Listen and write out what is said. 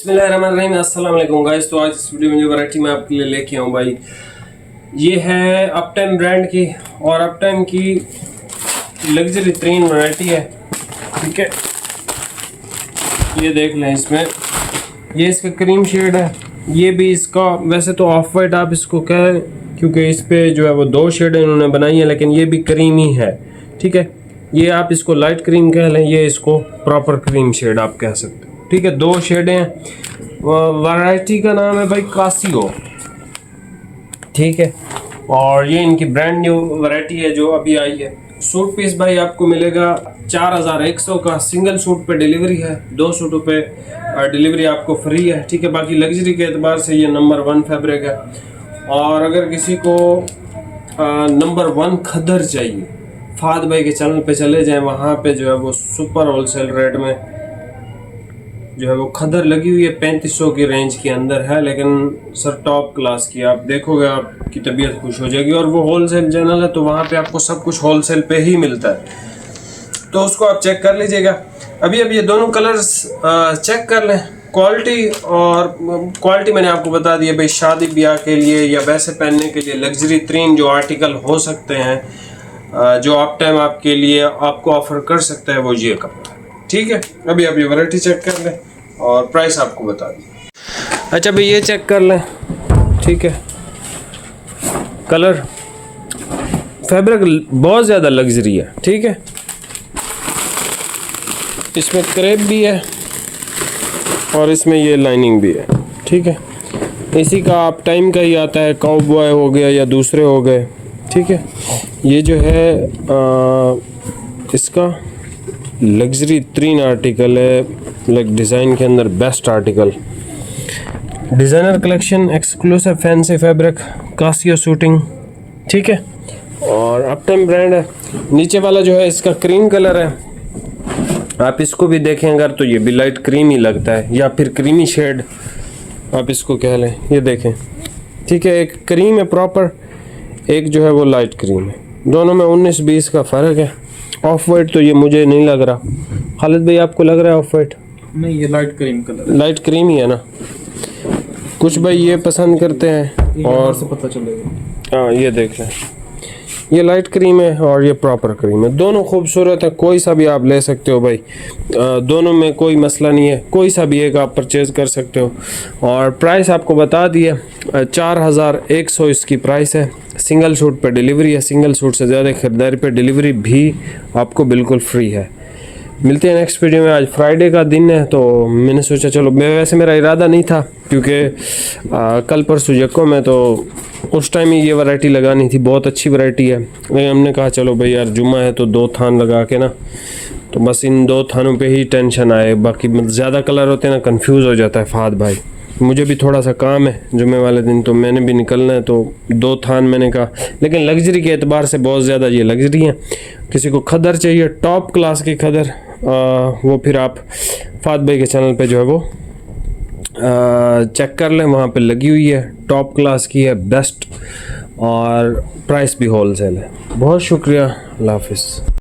बिस्मिल्लाहिर्रहमानिर्रहीम, अस्सलाम वालेकुम गाइस। तो आज इस वीडियो में जो वैरायटी मैं आपके लिए लेके आऊँ भाई, ये है अपटाइम ब्रांड की और अपटाइम की लग्जरी तरीन वैरायटी है। ठीक है, ये देख लें, इसमें ये इसका क्रीम शेड है। ये भी इसका वैसे तो ऑफ वाइट आप इसको कहें, क्योंकि इस पे जो है वो दो शेड इन्होंने बनाई है, लेकिन ये भी क्रीम ही है। ठीक है, ये आप इसको लाइट क्रीम कह लें, ये इसको प्रॉपर क्रीम शेड आप कह सकते हो। ठीक है, दो शेड हैं। वैरायटी का नाम है भाई कासियो। ठीक है, और ये इनकी ब्रांड न्यू वैरायटी है जो अभी आई है। सूट पीस भाई आपको मिलेगा 4100 का। सिंगल सूट पे डिलीवरी है, 2 सूटों पे डिलीवरी आपको फ्री है। ठीक है, बाकी लग्जरी के एतबार से ये नंबर 1 फैब्रिक है। और अगर किसी को नंबर 1 खदर चाहिए, फाद भाई के चैनल पे चले जाएं, वहाँ पे जो है वो सुपर होलसेल रेट में जो है वो खदर लगी हुई है। 3500 की रेंज के अंदर है, लेकिन सर टॉप क्लास की। आप देखोगे आपकी तबीयत खुश हो जाएगी। और वो होलसेल चैनल है, तो वहाँ पे आपको सब कुछ होलसेल पे ही मिलता है, तो उसको आप चेक कर लीजिएगा। अभी ये दोनों कलर्स चेक कर लें। क्वालिटी मैंने आपको बता दी है भाई। शादी ब्याह के लिए या वैसे पहनने के लिए लग्जरी तरीन जो आर्टिकल हो सकते हैं, जो आप टाइम आपके लिए आपको ऑफर कर सकता है, वो ये कपड़ा। ठीक है, अभी आप ये वैरायटी चेक कर लें और प्राइस आपको बता दी। अच्छा भाई, ये चेक कर लें। ठीक है, कलर फैब्रिक बहुत ज़्यादा लग्जरी है। ठीक है, इसमें क्रेप भी है और इसमें ये लाइनिंग भी है। ठीक है, इसी का आप टाइम का ही आता है, काउबॉय हो गया या दूसरे हो गए। ठीक है, ये जो है इसका लग्जरी तरीन आर्टिकल है, लाइक डिज़ाइन के अंदर best article. Designer collection, exclusive fancy fabric, Casio shooting. ठीक है, और अपटाइम ब्रांड है। नीचे वाला जो है इसका क्रीम कलर है, आप इसको भी देखें अगर, तो ये भी लाइट क्रीम ही लगता है, या फिर क्रीमी शेड आप इसको कह लें। ये देखें, ठीक है, एक क्रीम है प्रॉपर, एक जो है वो लाइट क्रीम है। दोनों में 19-20 का फ़र्क है। ऑफ वाइट तो ये मुझे नहीं लग रहा। खालिद भाई, आपको लग रहा है ऑफ वाइट? नहीं, ये लाइट क्रीम कलर है। लाइट क्रीम ही है ना। कुछ भाई ये पसंद करते हैं और से पता चलेगा। हाँ, ये देख लें, ये लाइट क्रीम है और ये प्रॉपर क्रीम है। दोनों खूबसूरत है, कोई सा भी आप ले सकते हो भाई। दोनों में कोई मसला नहीं है, कोई सा भी एक आप परचेज़ कर सकते हो। और प्राइस आपको बता दिए, 4100 इसकी प्राइस है। सिंगल सूट पे डिलीवरी है। सिंगल सूट से ज़्यादा खरीदारी पे डिलीवरी भी आपको बिल्कुल फ्री है। मिलते हैं नेक्स्ट वीडियो में। आज फ्राइडे का दिन है, तो मैंने सोचा चलो, वैसे मेरा इरादा नहीं था, क्योंकि कल परसों यको में तो उस टाइम ही ये वैरायटी लगानी थी। बहुत अच्छी वैरायटी है, लेकिन हमने कहा चलो भाई यार, जुम्मा है तो 2 थान लगा के ना, तो बस इन 2 थानों पे ही टेंशन आए। बाकी ज़्यादा कलर होते हैं ना, कंफ्यूज हो जाता है फाद भाई। मुझे भी थोड़ा सा काम है जुम्मे वाले दिन, तो मैंने भी निकलना है, तो 2 थान मैंने कहा। लेकिन लग्जरी के एतबार से बहुत ज़्यादा ये लग्जरी है। किसी को खदर चाहिए, टॉप क्लास की खदर, वो फिर आप फाद भाई के चैनल पे जो है वो चेक कर लें, वहाँ पे लगी हुई है। टॉप क्लास की है, बेस्ट, और प्राइस भी होलसेल है। बहुत शुक्रिया, अल्लाह हाफिज़।